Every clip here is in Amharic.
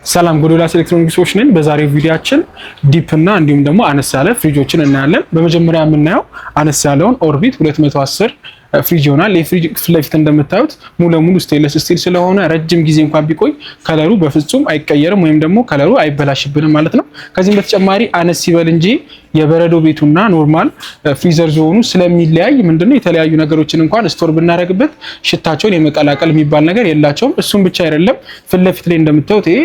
ሰላም ጎዶልያስ ኤሌክትሮኒክሶች ነን። በዛሬው ቪዲዮአችን ዲፕ እና እንዲሁም ደግሞ አነስ ያለ ፍሪጆችን እናያለን። በመጀመሪያ የምናየው አነስ ያለውን ኦርቢት 210 ፍሪጅ ይሆናል። የፍሪጅ ፊት ለፊት እንደምታዩት ሙሉ ለሙሉ ስቴንለስ ስቲል ስለሆነ ረጅም ጊዜ እንኳን ቢቆይ ከለሩ በፍጹም አይቀየርም ወይም ደግሞ ከለሩ አይበላሽብንም ማለት ነው። ከዚህም በተጨማሪ አነስ ይበል እንጂ የበረዶ ቤቱና ኖርማል ፍሪዘር ዞኑ ስለሚለያይ ምንድነው የተለያዩ ነገሮችን እንኳን ስቶር ብናደርግበት ሽታቸውን የመቀላቀል የሚባል ነገር የላቸውም። እሱም ብቻ አይደለም፣ ፊት ለፊት ላይ እንደምታዩት ይሄ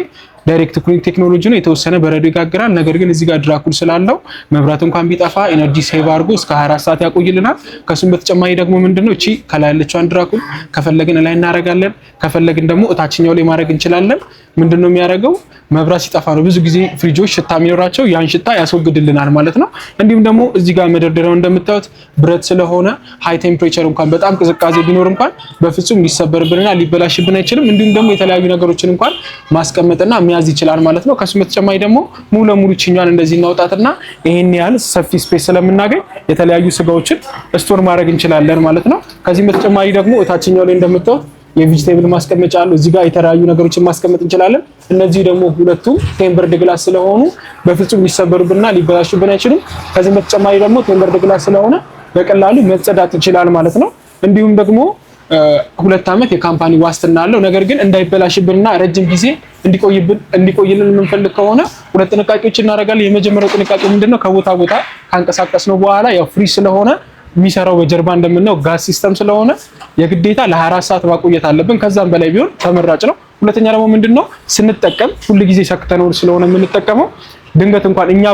ዳይሬክት ኩሊንግ ቴክኖሎጂ ነው። የተወሰነ በረዶ ይጋግራል። ነገር ግን እዚህ ጋር ድራኩል ስላለው መብራት እንኳን ቢጠፋ ኤነርጂ ሴቭ አድርጎ እስከ 24 ሰዓት ያቆይልናል። ከሱም በተጨማሪ ደግሞ ምንድነው እቺ ከላይ ያለችው ድራኩል ከፈለግን ላይ እናደርጋለን፣ ከፈለግን ደግሞ እታችኛው ላይ ማድረግ እንችላለን። ምንድነው የሚያደርገው መብራት ሲጠፋ ነው ብዙ ጊዜ ፍሪጆች ሽታ የሚኖራቸው፣ ያን ሽታ ያስወግድልናል ማለት ነው። እንዲሁም ደግሞ እዚህ ጋር መደርደሪያው እንደምታዩት ብረት ስለሆነ ሃይ ቴምፕሬቸር እንኳን በጣም ቅዝቃዜ ቢኖር እንኳን በፍጹም ሊሰበርብንና ሊበላሽብን አይችልም። እንዲሁም ደግሞ የተለያዩ ነገሮችን እንኳን ማስቀመጥና መያዝ ይችላል ማለት ነው። ከሱ በተጨማሪ ደግሞ ሙሉ ለሙሉ ቺኛን እንደዚህ እናውጣትና ይሄን ያህል ሰፊ ስፔስ ስለምናገኝ የተለያዩ ስጋዎችን ስቶር ማድረግ እንችላለን ማለት ነው። ከዚህ በተጨማሪ ደግሞ እታችኛው ላይ እንደምታዩት የቬጂቴብል ማስቀመጫ አለው። እዚህ ጋር የተለያዩ ነገሮችን ማስቀመጥ እንችላለን። እነዚህ ደግሞ ሁለቱም ቴምበርድ ግላስ ስለሆኑ በፍጹም ሊሰበሩብንና ሊበላሹብን አይችሉም። ከዚህ በተጨማሪ ደግሞ ቴምበርድ ግላስ ስለሆነ በቀላሉ መጸዳት ይችላል ማለት ነው። እንዲሁም ደግሞ 2 ዓመት የካምፓኒ ዋስትና አለው። ነገር ግን እንዳይበላሽብንና ረጅም ጊዜ እንዲቆይልን የምንፈልግ ከሆነ ሁለት ጥንቃቄዎች እናደርጋለን። የመጀመሪያው ጥንቃቄ ምንድነው? ከቦታ ቦታ ካንቀሳቀስነው በኋላ ያው ፍሪ ስለሆነ የሚሰራው በጀርባ እንደምናየው ጋዝ ሲስተም ስለሆነ የግዴታ ለ24 ሰዓት ማቆየት አለብን። ከዛም በላይ ቢሆን ተመራጭ ነው። ሁለተኛ ደግሞ ምንድነው ስንጠቀም ሁሉ ጊዜ ሰክተነው ስለሆነ የምንጠቀመው ድንገት እንኳን እኛ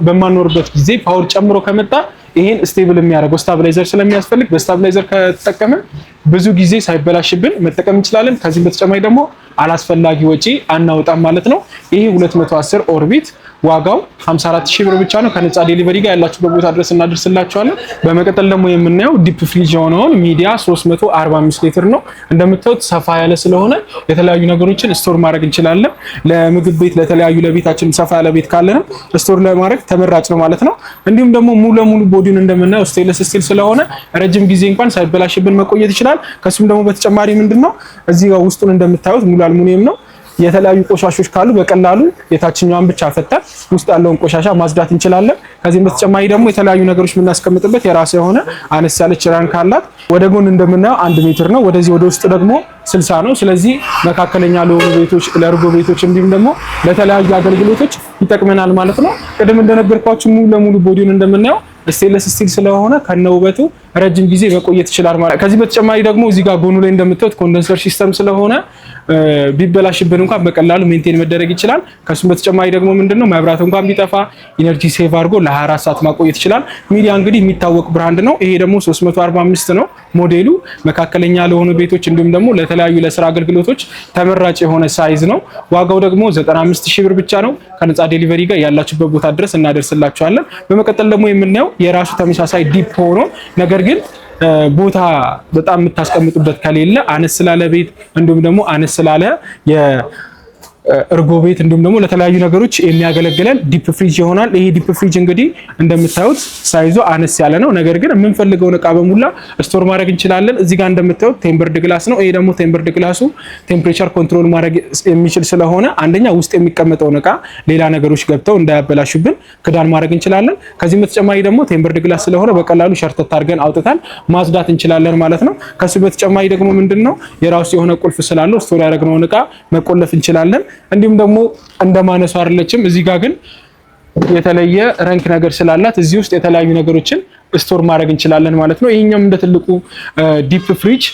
በማንኖርበት ጊዜ ፓወር ጨምሮ ከመጣ ይሄን ስቴብል የሚያደርገው ስታብላይዘር ስለሚያስፈልግ በስታብላይዘር ከተጠቀምን ብዙ ጊዜ ሳይበላሽብን መጠቀም እንችላለን። ከዚህም በተጨማሪ ደግሞ አላስፈላጊ ወጪ አናወጣም ማለት ነው። ይሄ 210 ኦርቢት ዋጋው 54000 ብር ብቻ ነው። ከነፃ ዴሊቨሪ ጋር ያላችሁበት ቦታ ድረስ እናደርስላችኋለን። በመቀጠል ደግሞ የምናየው ዲፕ ፍሪጅ የሆነውን ሚዲያ 345 ሊትር ነው። እንደምታዩት ሰፋ ያለ ስለሆነ የተለያዩ ነገሮችን ስቶር ማድረግ እንችላለን። ለምግብ ቤት፣ ለተለያዩ ለቤታችን ሰፋ ያለ ቤት ካለንም ስቶር ለማድረግ ተመራጭ ነው ማለት ነው። እንዲሁም ደግሞ ሙሉ ለሙሉ ቦዲውን እንደምናየው ስቴንለስ ስቲል ስለሆነ ረጅም ጊዜ እንኳን ሳይበላሽብን መቆየት ይችላል። ከሱም ደግሞ በተጨማሪ ምንድነው እዚህ ጋር ውስጡን እንደምታዩት ሙሉ አልሙኒየም ነው። የተለያዩ ቆሻሾች ካሉ በቀላሉ የታችኛዋን ብቻ ፈተን ውስጥ ያለውን ቆሻሻ ማጽዳት እንችላለን። ከዚህም በተጨማሪ ደግሞ የተለያዩ ነገሮች የምናስቀምጥበት የራሱ የሆነ አነስ ያለች ራንክ አላት። ወደ ጎን እንደምናየው 1 ሜትር ነው። ወደዚህ ወደ ውስጥ ደግሞ 60 ነው። ስለዚህ መካከለኛ ለሆኑ ቤቶች፣ ለእርጎ ቤቶች እንዲሁም ደግሞ ለተለያዩ አገልግሎቶች ይጠቅመናል ማለት ነው። ቅድም እንደነገርኳችሁ ሙሉ ለሙሉ ቦዲውን እንደምናየው ስቴንለስ ስቲል ስለሆነ ከነውበቱ ረጅም ጊዜ መቆየት ይችላል ማለት። ከዚህ በተጨማሪ ደግሞ እዚህ ጋር ጎኑ ላይ እንደምታዩት ኮንደንሰር ሲስተም ስለሆነ ቢበላሽብን እንኳን በቀላሉ ሜንቴን መደረግ ይችላል። ከሱም በተጨማሪ ደግሞ ምንድነው መብራት እንኳን ቢጠፋ ኢነርጂ ሴቭ አድርጎ ለ24 ሰዓት ማቆየት ይችላል። ሚዲያ እንግዲህ የሚታወቅ ብራንድ ነው። ይሄ ደግሞ 345 ነው ሞዴሉ። መካከለኛ ለሆኑ ቤቶች እንዲሁም ደግሞ ለተለያዩ ለስራ አገልግሎቶች ተመራጭ የሆነ ሳይዝ ነው። ዋጋው ደግሞ 95000 ብር ብቻ ነው። ከነፃ ዴሊቨሪ ጋር ያላችሁበት ቦታ ድረስ እናደርስላችኋለን። በመቀጠል ደግሞ የምናየው የራሱ ተመሳሳይ ዲፕ ሆኖ ነገር ግን ቦታ በጣም የምታስቀምጡበት ከሌለ አነስ ስላለ ቤት እንዲሁም ደግሞ አነስ ስላለ እርጎ ቤት እንዲሁም ደግሞ ለተለያዩ ነገሮች የሚያገለግለን ዲፕ ፍሪጅ ይሆናል። ይሄ ዲፕ ፍሪጅ እንግዲህ እንደምታዩት ሳይዙ አነስ ያለ ነው። ነገር ግን የምንፈልገውን እቃ በሙላ ስቶር ማድረግ እንችላለን። እዚህ ጋር እንደምታዩት ቴምበርድ ግላስ ነው። ይሄ ደግሞ ቴምበርድ ግላሱ ቴምፕሬቸር ኮንትሮል ማድረግ የሚችል ስለሆነ አንደኛ ውስጥ የሚቀመጠውን እቃ ሌላ ነገሮች ገብተው እንዳያበላሹብን ክዳን ማድረግ እንችላለን። ከዚህም በተጨማሪ ደግሞ ቴምበርድ ግላስ ስለሆነ በቀላሉ ሸርተት አድርገን አውጥተን ማጽዳት እንችላለን ማለት ነው። ከሱ በተጨማሪ ደግሞ ምንድነው የራሱ የሆነ ቁልፍ ስላለው ስቶር ያደረግነውን እቃ መቆለፍ እንችላለን። እንዲሁም ደግሞ እንደማነሱ አይደለችም። እዚህ ጋር ግን የተለየ ረንክ ነገር ስላላት እዚህ ውስጥ የተለያዩ ነገሮችን ስቶር ማድረግ እንችላለን ማለት ነው። ይሄኛም እንደ ትልቁ ዲፕ ፍሪጅ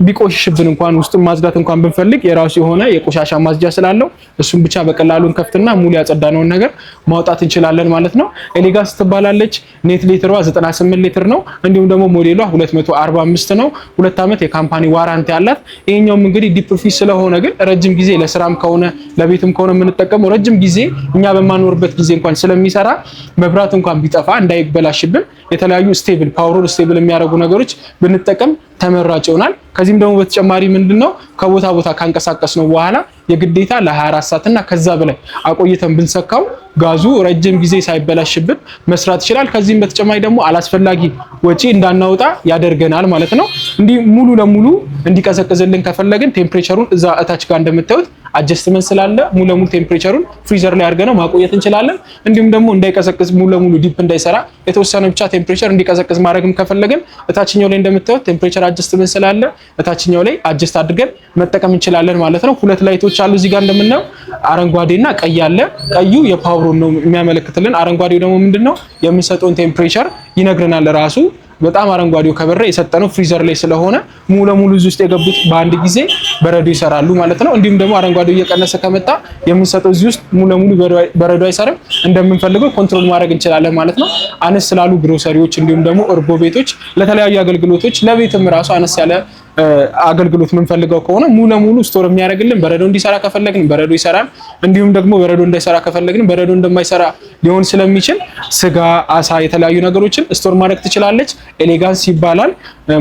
ቢቆሽሽብን እንኳን ውስጡን ማጽዳት እንኳን ብንፈልግ የራሱ የሆነ የቆሻሻ ማጽጃ ስላለው እሱን ብቻ በቀላሉ እንከፍትና ሙሉ ያጸዳነውን ነገር ማውጣት እንችላለን ማለት ነው። ኤሌጋንስ ትባላለች። ኔት ሊትሯ 98 ሊትር ነው። እንዲሁም ደግሞ ሞዴሏ 245 ነው። 2 ዓመት የካምፓኒ ዋራንቲ አላት። ይሄኛውም እንግዲህ ዲፕ ፍሪጅ ስለሆነ ግን ረጅም ጊዜ ለስራም ከሆነ ለቤትም ከሆነ የምንጠቀመው ረጅም ጊዜ እኛ በማንኖርበት ጊዜ እንኳን ስለሚሰራ መብራት እንኳን ቢጠፋ እንዳይበላሽብን የተለያዩ ስቴብል ፓወሩን ስቴብል የሚያደርጉ ነገሮች ብንጠቀም ተመራጭ ይሆናል። ከዚህም ደግሞ በተጨማሪ ምንድነው ከቦታ ቦታ ካንቀሳቀስ ነው በኋላ የግዴታ ለ24 ሰዓት እና ከዛ በላይ አቆይተን ብንሰካው ጋዙ ረጅም ጊዜ ሳይበላሽብን መስራት ይችላል። ከዚህም በተጨማሪ ደግሞ አላስፈላጊ ወጪ እንዳናወጣ ያደርገናል ማለት ነው። እንዲህ ሙሉ ለሙሉ እንዲቀዘቅዝልን ከፈለግን ቴምፕሬቸሩን እዛ እታች ጋር እንደምታዩት አጀስትመንት ስላለ ሙሉ ለሙሉ ቴምፕሬቸሩን ፍሪዘር ላይ አድርገን ማቆየት እንችላለን። እንዲሁም ደግሞ እንዳይቀዘቅዝ ሙሉ ለሙሉ ዲፕ እንዳይሰራ የተወሰነ ብቻ ቴምፕሬቸር እንዲቀዘቅዝ ማድረግም ከፈለግን እታችኛው ላይ እንደምታዩት ቴምፕሬቸር አጀስትመንት ስላለ እታችኛው ላይ አጀስት አድርገን መጠቀም እንችላለን ማለት ነው። ሁለት ላይቶች አሉ እዚህ ጋር እንደምናየው አረንጓዴና ቀይ አለ። ቀዩ የፓወሩን ነው የሚያመለክትልን። አረንጓዴው ደግሞ ምንድነው የምንሰጠውን ቴምፕሬቸር ይነግረናል ራሱ። በጣም አረንጓዴው ከበረ የሰጠነው ፍሪዘር ላይ ስለሆነ ሙሉ ለሙሉ እዚህ ውስጥ የገቡት በአንድ ጊዜ በረዶ ይሰራሉ ማለት ነው። እንዲሁም ደግሞ አረንጓዴው እየቀነሰ ከመጣ የምንሰጠው እዚህ ውስጥ ሙሉ ለሙሉ በረዶ አይሰራም። እንደምንፈልገው ኮንትሮል ማድረግ እንችላለን ማለት ነው። አነስ ስላሉ ግሮሰሪዎች እንዲሁም ደግሞ እርጎ ቤቶች ለተለያዩ አገልግሎቶች ለቤትም ራሱ አነስ ያለ አገልግሎት የምንፈልገው ከሆነ ሙሉ ለሙሉ ስቶር የሚያደርግልን በረዶ እንዲሰራ ከፈለግን በረዶ ይሰራል። እንዲሁም ደግሞ በረዶ እንዳይሰራ ከፈለግን በረዶ እንደማይሰራ ሊሆን ስለሚችል ስጋ፣ አሳ፣ የተለያዩ ነገሮችን ስቶር ማድረግ ትችላለች። ኤሌጋንስ ይባላል።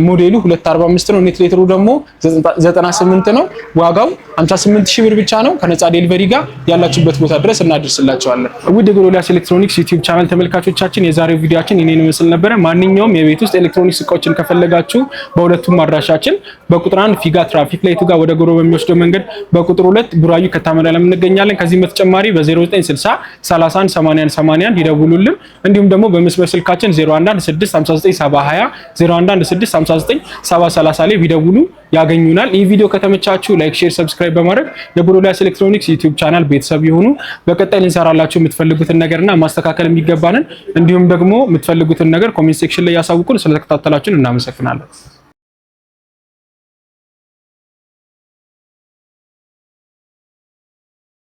ሞዴሉ 245 ነው። ኔት ሊትሩ ደግሞ 98 ነው። ዋጋው 58000 ብር ብቻ ነው። ከነፃ ዴሊቨሪ ጋር ያላችሁበት ቦታ ድረስ እናደርስላችኋለን። ውድ ጎዶልያስ ኤሌክትሮኒክስ ዩቲዩብ ቻናል ተመልካቾቻችን የዛሬው ቪዲዮአችን እኔን መስል ነበረ። ማንኛውም የቤት ውስጥ ኤሌክትሮኒክስ እቃዎችን ከፈለጋችሁ በሁለቱም አድራሻችን በቁጥር 1 ፊጋ ትራፊክ ላይቱ ጋር ወደ ጎሮ በሚወስደው መንገድ፣ በቁጥር 2 ቡራዩ ከታመዳለም እንገኛለን። ከዚህ በተጨማሪ በ0960 31 81 81 ይደውሉልን። እንዲሁም ደግሞ በመስመር ስልካችን 0116597020 0116597030 ላይ ቢደውሉ ያገኙናል። ይህ ቪዲዮ ከተመቻችሁ ላይክ፣ ሼር፣ ሰብስክራይብ በማድረግ የጎዶልያስ ኤሌክትሮኒክስ ዩቲዩብ ቻናል ቤተሰብ ይሁኑ። በቀጣይ ልንሰራላችሁ የምትፈልጉትን ነገርና ማስተካከል የሚገባንን እንዲሁም ደግሞ የምትፈልጉትን ነገር ኮሜንት ሴክሽን ላይ ያሳውቁን። ስለተከታተላችሁን እናመሰግናለን።